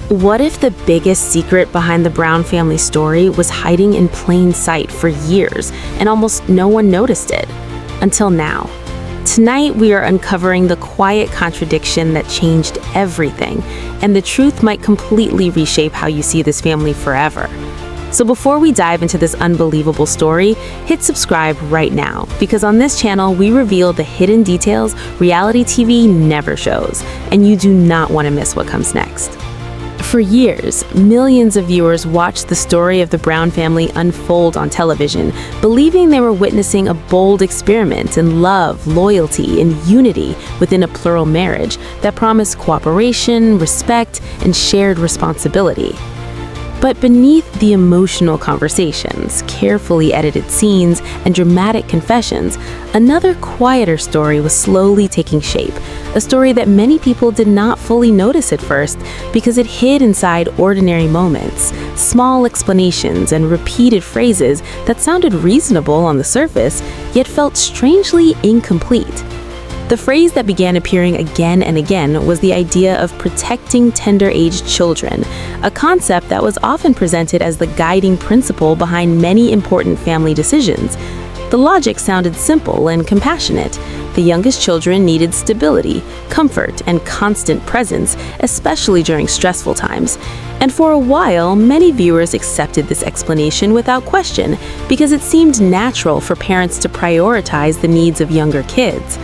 What if the biggest secret behind the Brown family story was hiding in plain sight for years and almost no one noticed it? Until now. Tonight, we are uncovering the quiet contradiction that changed everything, and the truth might completely reshape how you see this family forever. So before we dive into this unbelievable story, hit subscribe right now, because on this channel, we reveal the hidden details reality TV never shows, and you do not want to miss what comes next. For years, millions of viewers watched the story of the Brown family unfold on television, believing they were witnessing a bold experiment in love, loyalty, and unity within a plural marriage that promised cooperation, respect, and shared responsibility. But beneath the emotional conversations, carefully edited scenes, and dramatic confessions, another quieter story was slowly taking shape, a story that many people did not fully notice at first because it hid inside ordinary moments, small explanations, and repeated phrases that sounded reasonable on the surface, yet felt strangely incomplete. The phrase that began appearing again and again was the idea of protecting tender-aged children, a concept that was often presented as the guiding principle behind many important family decisions. The logic sounded simple and compassionate. The youngest children needed stability, comfort, and constant presence, especially during stressful times. And for a while, many viewers accepted this explanation without question because it seemed natural for parents to prioritize the needs of younger kids.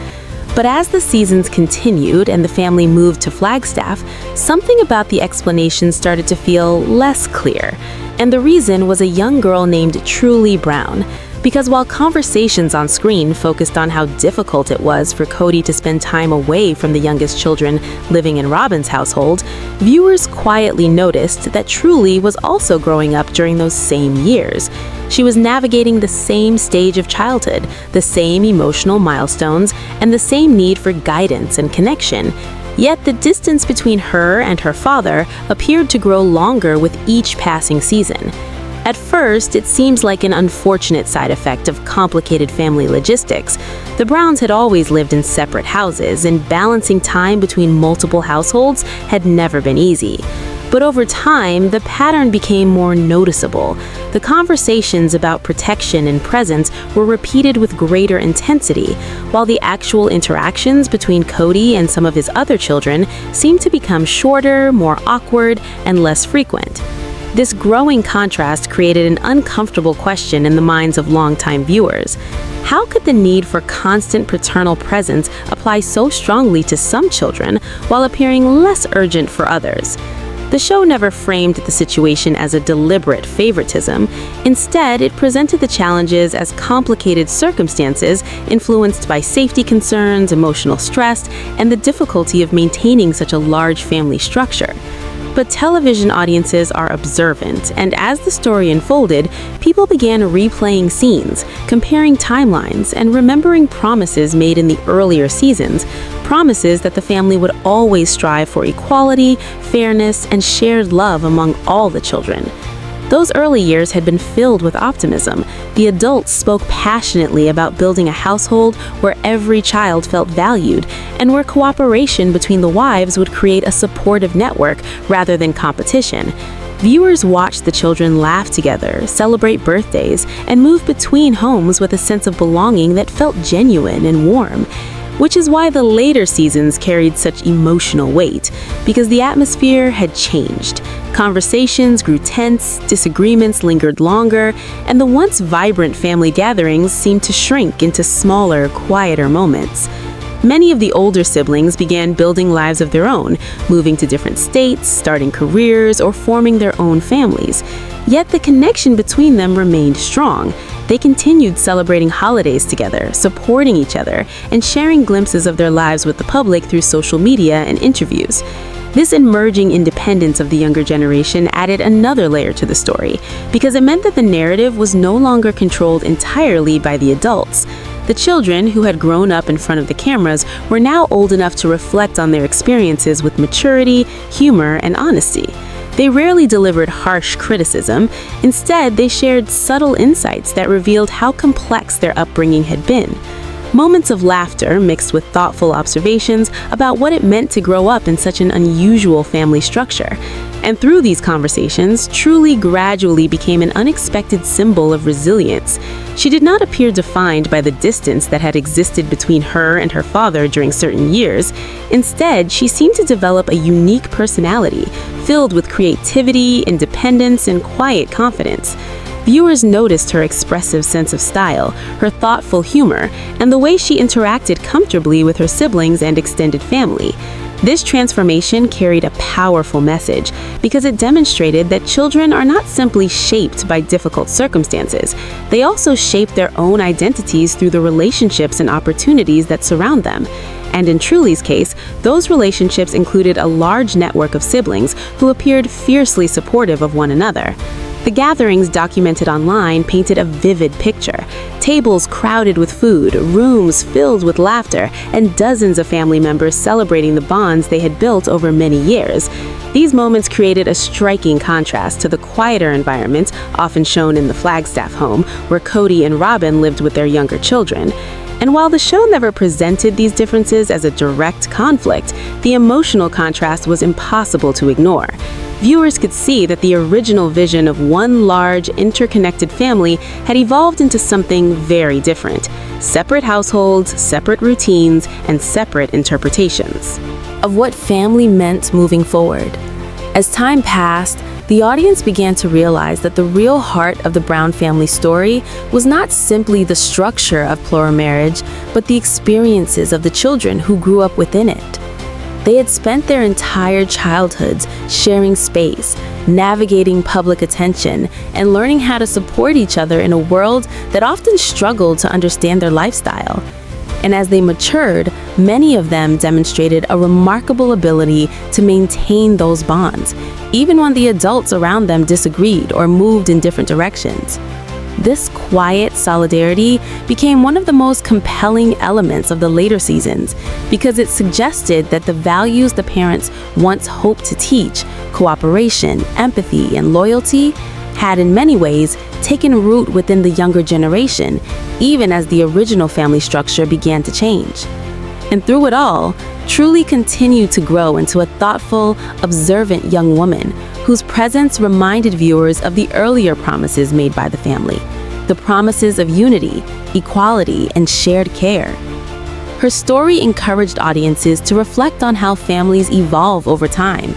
But as the seasons continued and the family moved to Flagstaff, something about the explanation started to feel less clear. And the reason was a young girl named Truly Brown. Because while conversations on screen focused on how difficult it was for Cody to spend time away from the youngest children living in Robin's household, viewers quietly noticed that Truly was also growing up during those same years. She was navigating the same stage of childhood, the same emotional milestones, and the same need for guidance and connection. Yet the distance between her and her father appeared to grow longer with each passing season. At first, it seems like an unfortunate side effect of complicated family logistics. The Browns had always lived in separate houses, and balancing time between multiple households had never been easy. But over time, the pattern became more noticeable. The conversations about protection and presence were repeated with greater intensity, while the actual interactions between Cody and some of his other children seemed to become shorter, more awkward, and less frequent. This growing contrast created an uncomfortable question in the minds of longtime viewers. How could the need for constant paternal presence apply so strongly to some children while appearing less urgent for others? The show never framed the situation as a deliberate favoritism. Instead, it presented the challenges as complicated circumstances influenced by safety concerns, emotional stress, and the difficulty of maintaining such a large family structure. But television audiences are observant, and as the story unfolded, people began replaying scenes, comparing timelines, and remembering promises made in the earlier seasons, promises that the family would always strive for equality, fairness, and shared love among all the children. Those early years had been filled with optimism. The adults spoke passionately about building a household where every child felt valued and where cooperation between the wives would create a supportive network rather than competition. Viewers watched the children laugh together, celebrate birthdays, and move between homes with a sense of belonging that felt genuine and warm. Which is why the later seasons carried such emotional weight, because the atmosphere had changed. Conversations grew tense, disagreements lingered longer, and the once vibrant family gatherings seemed to shrink into smaller, quieter moments. Many of the older siblings began building lives of their own, moving to different states, starting careers, or forming their own families. Yet the connection between them remained strong. They continued celebrating holidays together, supporting each other, and sharing glimpses of their lives with the public through social media and interviews. This emerging independence of the younger generation added another layer to the story, because it meant that the narrative was no longer controlled entirely by the adults. The children, who had grown up in front of the cameras, were now old enough to reflect on their experiences with maturity, humor, and honesty. They rarely delivered harsh criticism. Instead, they shared subtle insights that revealed how complex their upbringing had been. Moments of laughter mixed with thoughtful observations about what it meant to grow up in such an unusual family structure. And through these conversations, Truly gradually became an unexpected symbol of resilience. She did not appear defined by the distance that had existed between her and her father during certain years. Instead, she seemed to develop a unique personality, filled with creativity, independence, and quiet confidence. Viewers noticed her expressive sense of style, her thoughtful humor, and the way she interacted comfortably with her siblings and extended family. This transformation carried a powerful message because it demonstrated that children are not simply shaped by difficult circumstances. They also shape their own identities through the relationships and opportunities that surround them. And in Truly's case, those relationships included a large network of siblings who appeared fiercely supportive of one another. The gatherings documented online painted a vivid picture. Tables crowded with food, rooms filled with laughter, and dozens of family members celebrating the bonds they had built over many years. These moments created a striking contrast to the quieter environment often shown in the Flagstaff home, where Cody and Robin lived with their younger children. And while the show never presented these differences as a direct conflict, the emotional contrast was impossible to ignore. Viewers could see that the original vision of one large, interconnected family had evolved into something very different. Separate households, separate routines, and separate interpretations of what family meant moving forward. As time passed, the audience began to realize that the real heart of the Brown family story was not simply the structure of plural marriage, but the experiences of the children who grew up within it. They had spent their entire childhoods sharing space, navigating public attention, and learning how to support each other in a world that often struggled to understand their lifestyle. And as they matured, many of them demonstrated a remarkable ability to maintain those bonds, even when the adults around them disagreed or moved in different directions. This quiet solidarity became one of the most compelling elements of the later seasons because it suggested that the values the parents once hoped to teach, cooperation, empathy, and loyalty, had in many ways taken root within the younger generation, even as the original family structure began to change. And through it all, Truly continued to grow into a thoughtful, observant young woman whose presence reminded viewers of the earlier promises made by the family, the promises of unity, equality, and shared care. Her story encouraged audiences to reflect on how families evolve over time,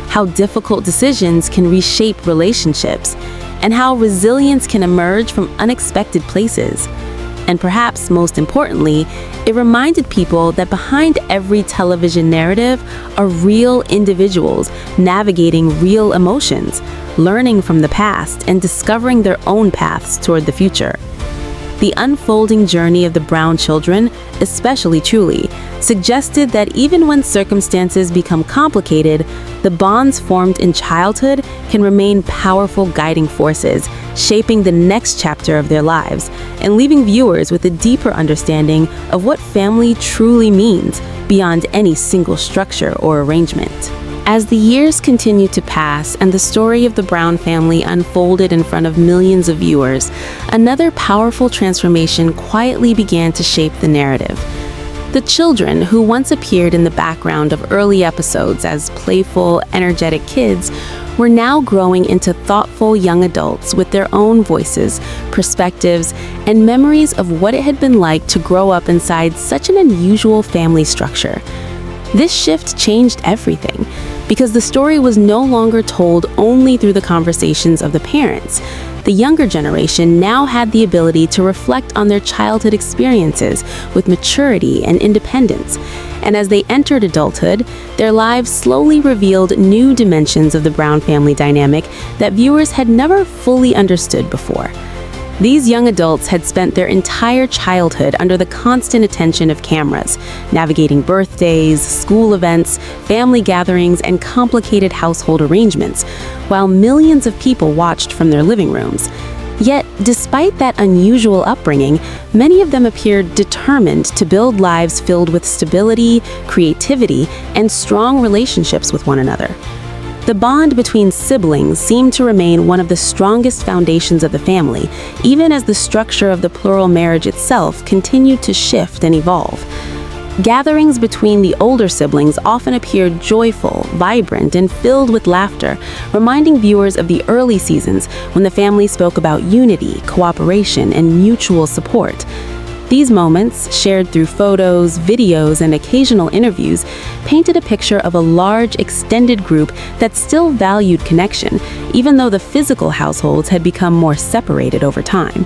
how difficult decisions can reshape relationships, and how resilience can emerge from unexpected places. And perhaps most importantly, it reminded people that behind every television narrative are real individuals navigating real emotions, learning from the past, and discovering their own paths toward the future. The unfolding journey of the Brown children, especially Truly, suggested that even when circumstances become complicated, the bonds formed in childhood can remain powerful guiding forces, shaping the next chapter of their lives and leaving viewers with a deeper understanding of what family truly means beyond any single structure or arrangement. As the years continued to pass and the story of the Brown family unfolded in front of millions of viewers, another powerful transformation quietly began to shape the narrative. The children, who once appeared in the background of early episodes as playful, energetic kids, were now growing into thoughtful young adults with their own voices, perspectives, and memories of what it had been like to grow up inside such an unusual family structure. This shift changed everything, because the story was no longer told only through the conversations of the parents. The younger generation now had the ability to reflect on their childhood experiences with maturity and independence. And as they entered adulthood, their lives slowly revealed new dimensions of the Brown family dynamic that viewers had never fully understood before. These young adults had spent their entire childhood under the constant attention of cameras, navigating birthdays, school events, family gatherings, and complicated household arrangements, while millions of people watched from their living rooms. Yet, despite that unusual upbringing, many of them appeared determined to build lives filled with stability, creativity, and strong relationships with one another. The bond between siblings seemed to remain one of the strongest foundations of the family, even as the structure of the plural marriage itself continued to shift and evolve. Gatherings between the older siblings often appeared joyful, vibrant, and filled with laughter, reminding viewers of the early seasons when the family spoke about unity, cooperation, and mutual support. These moments, shared through photos, videos, and occasional interviews, painted a picture of a large, extended group that still valued connection, even though the physical households had become more separated over time.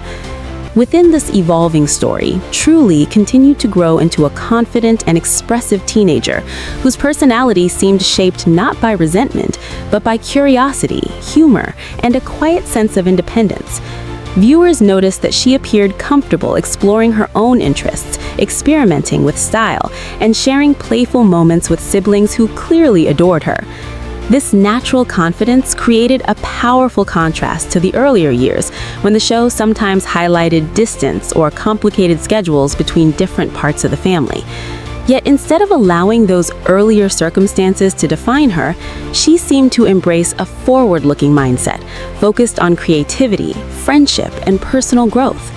Within this evolving story, Truly continued to grow into a confident and expressive teenager whose personality seemed shaped not by resentment, but by curiosity, humor, and a quiet sense of independence. Viewers noticed that she appeared comfortable exploring her own interests, experimenting with style, and sharing playful moments with siblings who clearly adored her. This natural confidence created a powerful contrast to the earlier years, when the show sometimes highlighted distance or complicated schedules between different parts of the family. Yet instead of allowing those earlier circumstances to define her, she seemed to embrace a forward-looking mindset, focused on creativity, friendship, and personal growth.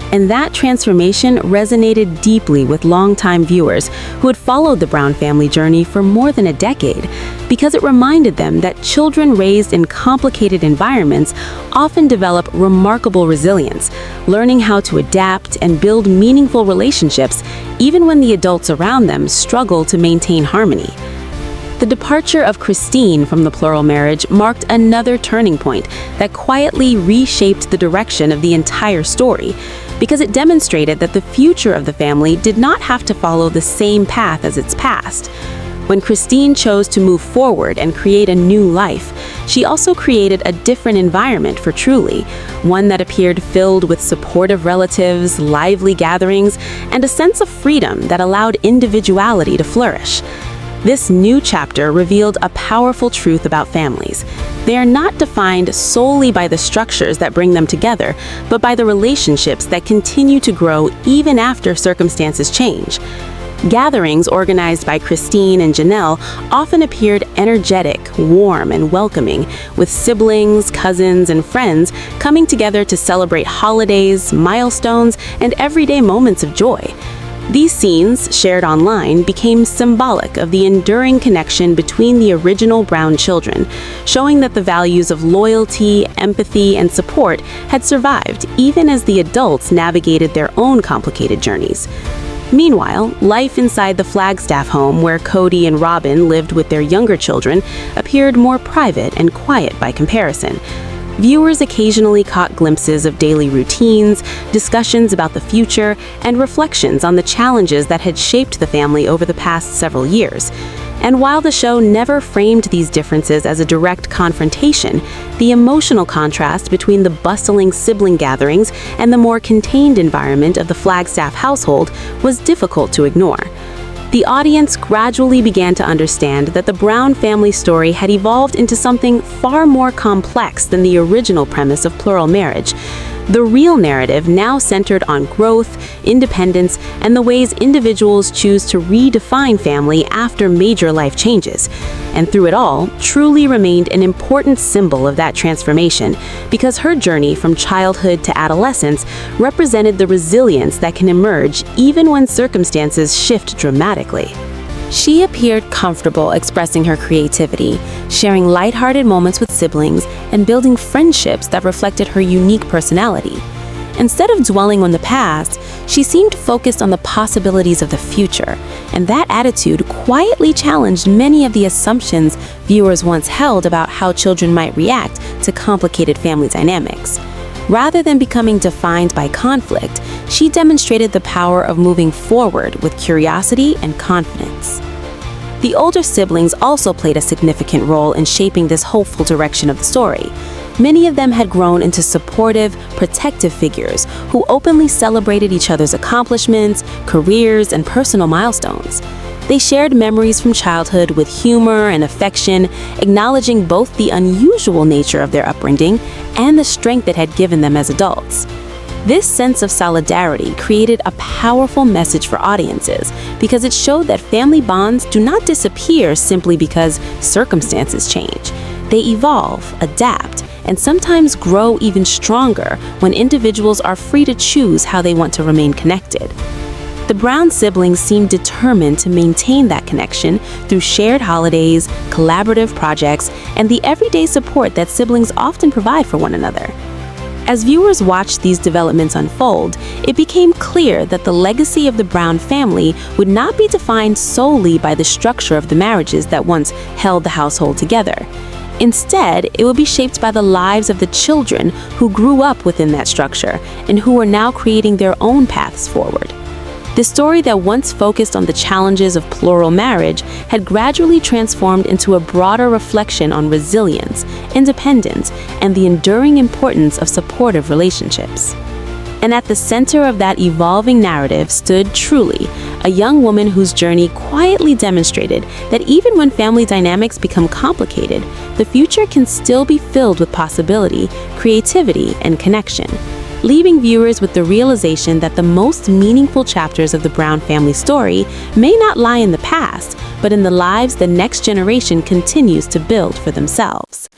And that transformation resonated deeply with longtime viewers who had followed the Brown family journey for more than a decade, because it reminded them that children raised in complicated environments often develop remarkable resilience, learning how to adapt and build meaningful relationships even when the adults around them struggle to maintain harmony. The departure of Christine from the plural marriage marked another turning point that quietly reshaped the direction of the entire story, because it demonstrated that the future of the family did not have to follow the same path as its past. When Christine chose to move forward and create a new life, she also created a different environment for Truly, one that appeared filled with supportive relatives, lively gatherings, and a sense of freedom that allowed individuality to flourish. This new chapter revealed a powerful truth about families. They are not defined solely by the structures that bring them together, but by the relationships that continue to grow even after circumstances change. Gatherings organized by Christine and Janelle often appeared energetic, warm, and welcoming, with siblings, cousins, and friends coming together to celebrate holidays, milestones, and everyday moments of joy. These scenes, shared online, became symbolic of the enduring connection between the original Brown children, showing that the values of loyalty, empathy, and support had survived even as the adults navigated their own complicated journeys. Meanwhile, life inside the Flagstaff home, where Cody and Robin lived with their younger children, appeared more private and quiet by comparison. Viewers occasionally caught glimpses of daily routines, discussions about the future, and reflections on the challenges that had shaped the family over the past several years. And while the show never framed these differences as a direct confrontation, the emotional contrast between the bustling sibling gatherings and the more contained environment of the Flagstaff household was difficult to ignore. The audience gradually began to understand that the Brown family story had evolved into something far more complex than the original premise of plural marriage. The real narrative now centered on growth, independence, and the ways individuals choose to redefine family after major life changes. And through it all, Truly remained an important symbol of that transformation, because her journey from childhood to adolescence represented the resilience that can emerge even when circumstances shift dramatically. She appeared comfortable expressing her creativity, sharing lighthearted moments with siblings, and building friendships that reflected her unique personality. Instead of dwelling on the past, she seemed focused on the possibilities of the future, and that attitude quietly challenged many of the assumptions viewers once held about how children might react to complicated family dynamics. Rather than becoming defined by conflict, she demonstrated the power of moving forward with curiosity and confidence. The older siblings also played a significant role in shaping this hopeful direction of the story. Many of them had grown into supportive, protective figures who openly celebrated each other's accomplishments, careers, and personal milestones. They shared memories from childhood with humor and affection, acknowledging both the unusual nature of their upbringing and the strength it had given them as adults. This sense of solidarity created a powerful message for audiences, because it showed that family bonds do not disappear simply because circumstances change. They evolve, adapt, and sometimes grow even stronger when individuals are free to choose how they want to remain connected. The Brown siblings seemed determined to maintain that connection through shared holidays, collaborative projects, and the everyday support that siblings often provide for one another. As viewers watched these developments unfold, it became clear that the legacy of the Brown family would not be defined solely by the structure of the marriages that once held the household together. Instead, it would be shaped by the lives of the children who grew up within that structure and who are now creating their own paths forward. The story that once focused on the challenges of plural marriage had gradually transformed into a broader reflection on resilience, independence, and the enduring importance of supportive relationships. And at the center of that evolving narrative stood Truly, a young woman whose journey quietly demonstrated that even when family dynamics become complicated, the future can still be filled with possibility, creativity, and connection, leaving viewers with the realization that the most meaningful chapters of the Brown family story may not lie in the past, but in the lives the next generation continues to build for themselves.